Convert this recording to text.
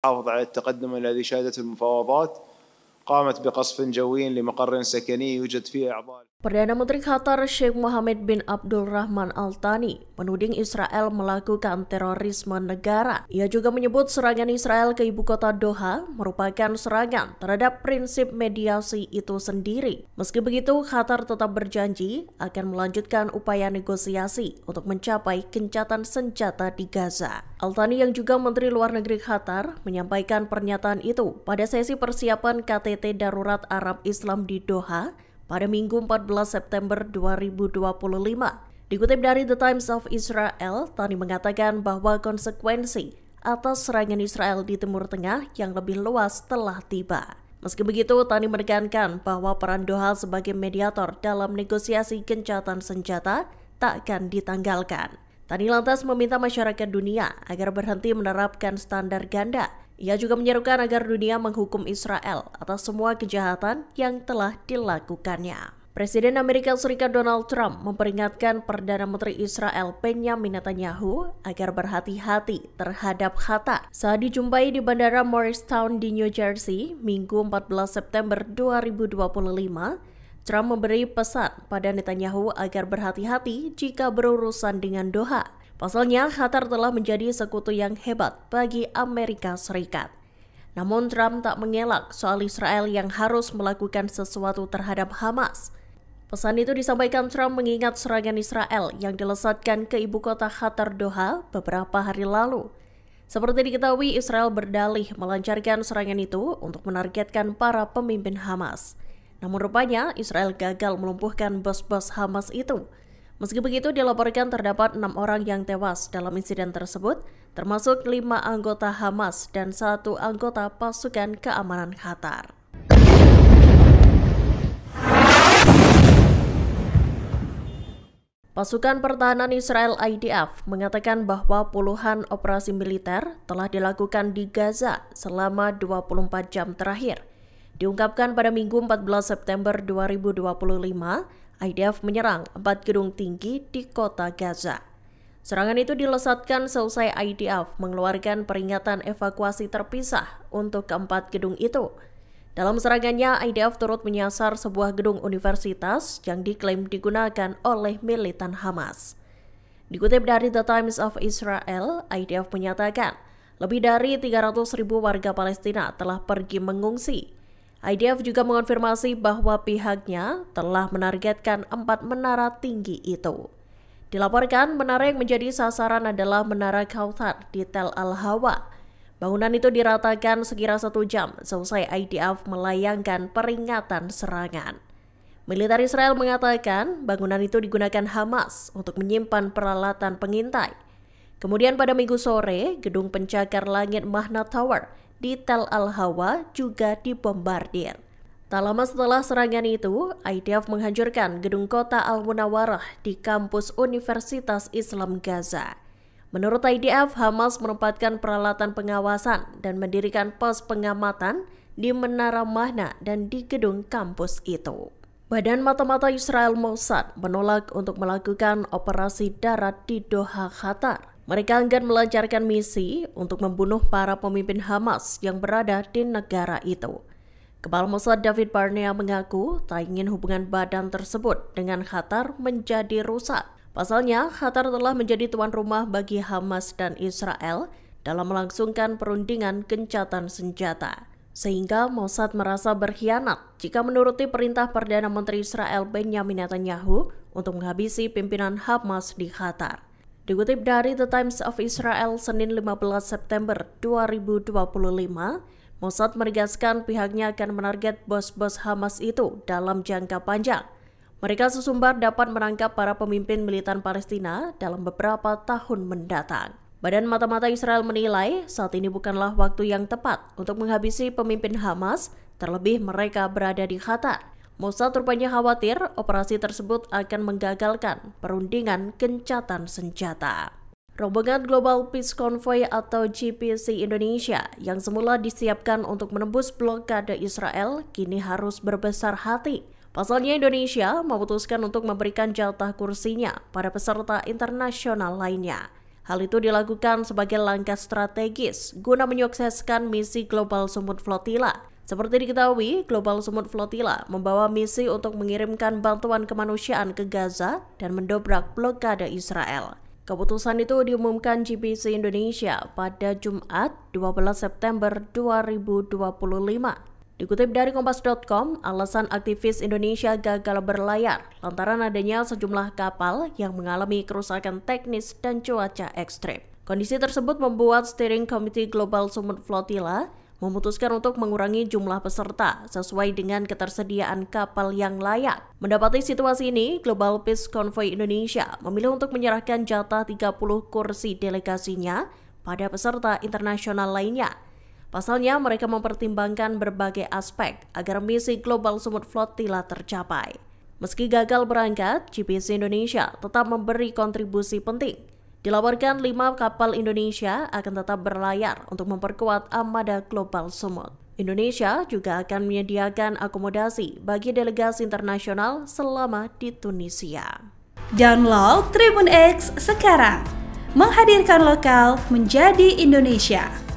حافظ على التقدم الذي شهدته المفاوضات قامت بقصف جوي لمقر سكني يوجد فيه أعضاء. Perdana Menteri Qatar Sheikh Mohammed bin Abdul Rahman Al Thani menuding Israel melakukan terorisme negara. Ia juga menyebut serangan Israel ke ibu kota Doha merupakan serangan terhadap prinsip mediasi itu sendiri. Meski begitu, Qatar tetap berjanji akan melanjutkan upaya negosiasi untuk mencapai gencatan senjata di Gaza. Al Thani yang juga Menteri Luar Negeri Qatar menyampaikan pernyataan itu pada sesi persiapan KTT Darurat Arab Islam di Doha pada Minggu 14 September 2025. Dikutip dari The Times of Israel, Thani mengatakan bahwa konsekuensi atas serangan Israel di Timur Tengah yang lebih luas telah tiba. Meski begitu, Thani menekankan bahwa peran Doha sebagai mediator dalam negosiasi gencatan senjata tak akan ditanggalkan. Thani lantas meminta masyarakat dunia agar berhenti menerapkan standar ganda. Ia juga menyerukan agar dunia menghukum Israel atas semua kejahatan yang telah dilakukannya. Presiden Amerika Serikat Donald Trump memperingatkan Perdana Menteri Israel Benjamin Netanyahu agar berhati-hati terhadap Qatar. Saat dijumpai di Bandara Morristown di New Jersey, Minggu 14 September 2025, Trump memberi pesan pada Netanyahu agar berhati-hati jika berurusan dengan Doha. Pasalnya, Qatar telah menjadi sekutu yang hebat bagi Amerika Serikat. Namun Trump tak mengelak soal Israel yang harus melakukan sesuatu terhadap Hamas. Pesan itu disampaikan Trump mengingat serangan Israel yang dilesatkan ke ibu kota Qatar Doha beberapa hari lalu. Seperti diketahui, Israel berdalih melancarkan serangan itu untuk menargetkan para pemimpin Hamas. Namun rupanya Israel gagal melumpuhkan bos-bos Hamas itu. Meski begitu, dilaporkan terdapat 6 orang yang tewas dalam insiden tersebut, termasuk 5 anggota Hamas dan 1 anggota pasukan keamanan Qatar. Pasukan Pertahanan Israel IDF mengatakan bahwa puluhan operasi militer telah dilakukan di Gaza selama 24 jam terakhir. Diungkapkan pada Minggu 14 September 2025, IDF menyerang 4 gedung tinggi di kota Gaza. Serangan itu dilesatkan seusai IDF mengeluarkan peringatan evakuasi terpisah untuk keempat gedung itu. Dalam serangannya, IDF turut menyasar sebuah gedung universitas yang diklaim digunakan oleh militan Hamas. Dikutip dari The Times of Israel, IDF menyatakan lebih dari 300.000 warga Palestina telah pergi mengungsi. IDF juga mengonfirmasi bahwa pihaknya telah menargetkan 4 menara tinggi itu. Dilaporkan, menara yang menjadi sasaran adalah Menara Kauthar di Tel Al-Hawa. Bangunan itu diratakan sekira 1 jam seusai IDF melayangkan peringatan serangan. Militer Israel mengatakan bangunan itu digunakan Hamas untuk menyimpan peralatan pengintai. Kemudian pada Minggu sore, gedung pencakar langit Mahna Tower di Tel Al-Hawa juga dibombardir. Tak lama setelah serangan itu, IDF menghancurkan gedung kota Al-Munawwarah di kampus Universitas Islam Gaza. Menurut IDF, Hamas menempatkan peralatan pengawasan dan mendirikan pos pengamatan di Menara Mahna dan di gedung kampus itu. Badan Mata-Mata Israel Mossad menolak untuk melakukan operasi darat di Doha, Qatar. Mereka enggan melancarkan misi untuk membunuh para pemimpin Hamas yang berada di negara itu. Kepala Mossad David Barnea mengaku tak ingin hubungan badan tersebut dengan Qatar menjadi rusak. Pasalnya, Qatar telah menjadi tuan rumah bagi Hamas dan Israel dalam melangsungkan perundingan gencatan senjata. Sehingga Mossad merasa berkhianat jika menuruti perintah Perdana Menteri Israel Benjamin Netanyahu untuk menghabisi pimpinan Hamas di Qatar. Dikutip dari The Times of Israel Senin 15 September 2025, Mossad menegaskan pihaknya akan menarget bos-bos Hamas itu dalam jangka panjang. Mereka sesumbar dapat menangkap para pemimpin militan Palestina dalam beberapa tahun mendatang. Badan Mata-Mata Israel menilai saat ini bukanlah waktu yang tepat untuk menghabisi pemimpin Hamas, terlebih mereka berada di Qatar. Mossad rupanya khawatir operasi tersebut akan menggagalkan perundingan gencatan senjata. Rombongan Global Peace Convoy atau GPC Indonesia yang semula disiapkan untuk menembus blokade Israel kini harus berbesar hati. Pasalnya Indonesia memutuskan untuk memberikan jatah kursinya pada peserta internasional lainnya. Hal itu dilakukan sebagai langkah strategis guna menyukseskan misi Global Sumut Flotilla. Seperti diketahui, Global Sumut Flotilla membawa misi untuk mengirimkan bantuan kemanusiaan ke Gaza dan mendobrak blokade Israel. Keputusan itu diumumkan GBC Indonesia pada Jumat 12 September 2025. Dikutip dari Kompas.com, alasan aktivis Indonesia gagal berlayar lantaran adanya sejumlah kapal yang mengalami kerusakan teknis dan cuaca ekstrim. Kondisi tersebut membuat Steering Committee Global Sumut Flotilla memutuskan untuk mengurangi jumlah peserta sesuai dengan ketersediaan kapal yang layak. Mendapati situasi ini, Global Peace Convoy Indonesia memilih untuk menyerahkan jatah 30 kursi delegasinya pada peserta internasional lainnya. Pasalnya, mereka mempertimbangkan berbagai aspek agar misi Global Sumut Flotilla tercapai. Meski gagal berangkat, GBC Indonesia tetap memberi kontribusi penting. Dilaporkan 5 kapal Indonesia akan tetap berlayar untuk memperkuat armada Global Sumut. Indonesia juga akan menyediakan akomodasi bagi delegasi internasional selama di Tunisia. Download Tribun X sekarang, menghadirkan lokal menjadi Indonesia.